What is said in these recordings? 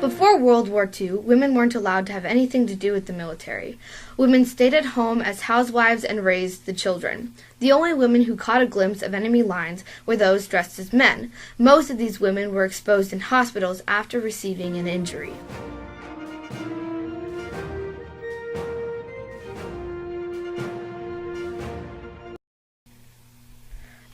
Before World War II, women weren't allowed to have anything to do with the military. Women stayed at home as housewives and raised the children. The only women who caught a glimpse of enemy lines were those dressed as men. Most of these women were exposed in hospitals after receiving an injury.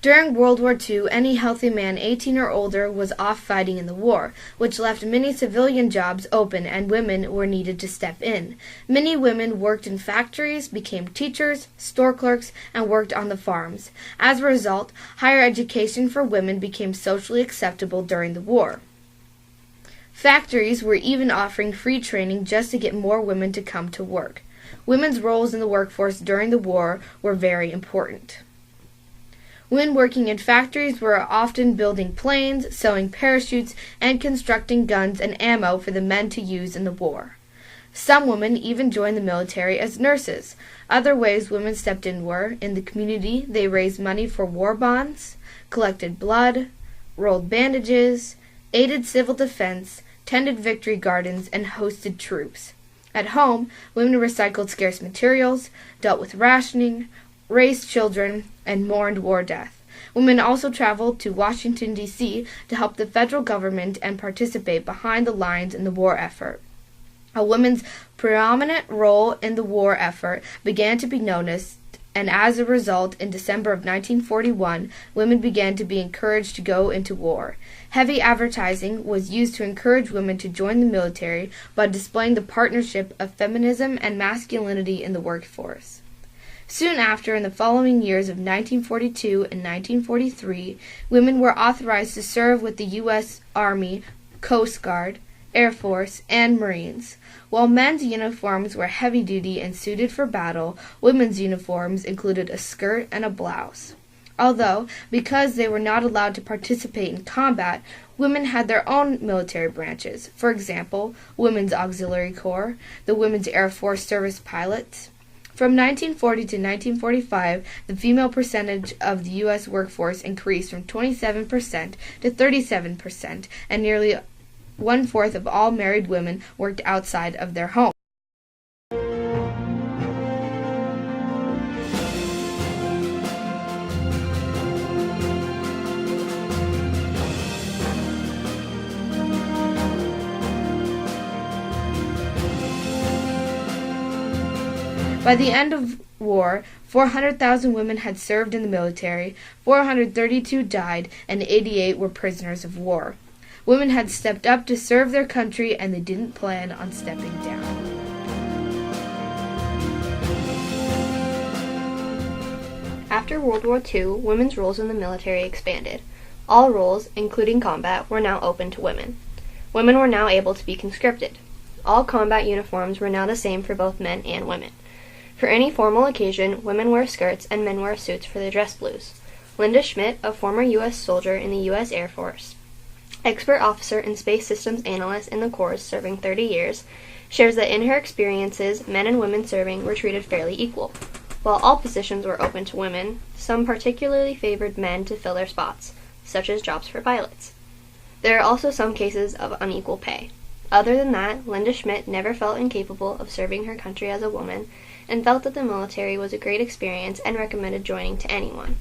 During World War II, any healthy man 18 or older was off fighting in the war, which left many civilian jobs open and women were needed to step in. Many women worked in factories, became teachers, store clerks, and worked on the farms. As a result, higher education for women became socially acceptable during the war. Factories were even offering free training just to get more women to come to work. Women's roles in the workforce during the war were very important. Women working in factories were often building planes, sewing parachutes, and constructing guns and ammo for the men to use in the war. Some women even joined the military as nurses. Other ways women stepped in were, in the community, they raised money for war bonds, collected blood, rolled bandages, aided civil defense, tended victory gardens, and hosted troops. At home, women recycled scarce materials, dealt with rationing, raised children, and mourned war death. Women also traveled to Washington, D.C. to help the federal government and participate behind the lines in the war effort. A woman's predominant role in the war effort began to be noticed, and as a result, in December of 1941, women began to be encouraged to go into war. Heavy advertising was used to encourage women to join the military by displaying the partnership of feminism and masculinity in the workforce. Soon after, in the following years of 1942 and 1943, women were authorized to serve with the U.S. Army, Coast Guard, Air Force, and Marines. While men's uniforms were heavy-duty and suited for battle, women's uniforms included a skirt and a blouse. Although, because they were not allowed to participate in combat, women had their own military branches. For example, Women's Auxiliary Corps, the Women's Air Force Service Pilots. From 1940 to 1945, the female percentage of the U.S. workforce increased from 27% to 37%, and nearly one-fourth of all married women worked outside of their home. By the end of war, 400,000 women had served in the military, 432 died, and 88 were prisoners of war. Women had stepped up to serve their country, and they didn't plan on stepping down. After World War II, women's roles in the military expanded. All roles, including combat, were now open to women. Women were now able to be conscripted. All combat uniforms were now the same for both men and women. For any formal occasion, women wear skirts and men wear suits for their dress blues. Linda Schmidt, a former U.S. soldier in the U.S. Air Force, expert officer and space systems analyst in the Corps serving 30 years, shares that in her experiences, men and women serving were treated fairly equal. While all positions were open to women, some particularly favored men to fill their spots, such as jobs for pilots. There are also some cases of unequal pay. Other than that, Linda Schmidt never felt incapable of serving her country as a woman, and felt that the military was a great experience and recommended joining to anyone.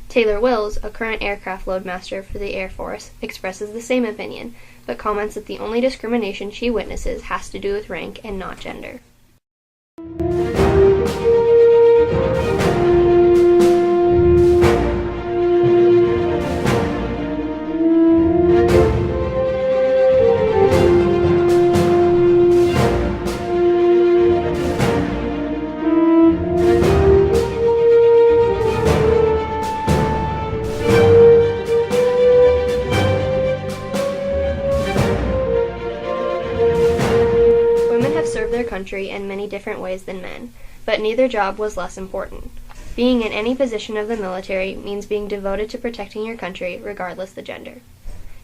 Taylor Wills, a current aircraft loadmaster for the Air Force, expresses the same opinion, but comments that the only discrimination she witnesses has to do with rank and not gender. Their country in many different ways than men, but neither job was less important. Being in any position of the military means being devoted to protecting your country, regardless the gender.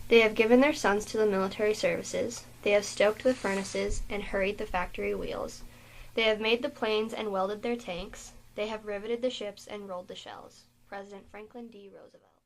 They have given their sons to the military services, they have stoked the furnaces and hurried the factory wheels, they have made the planes and welded their tanks, they have riveted the ships and rolled the shells. President Franklin D. Roosevelt.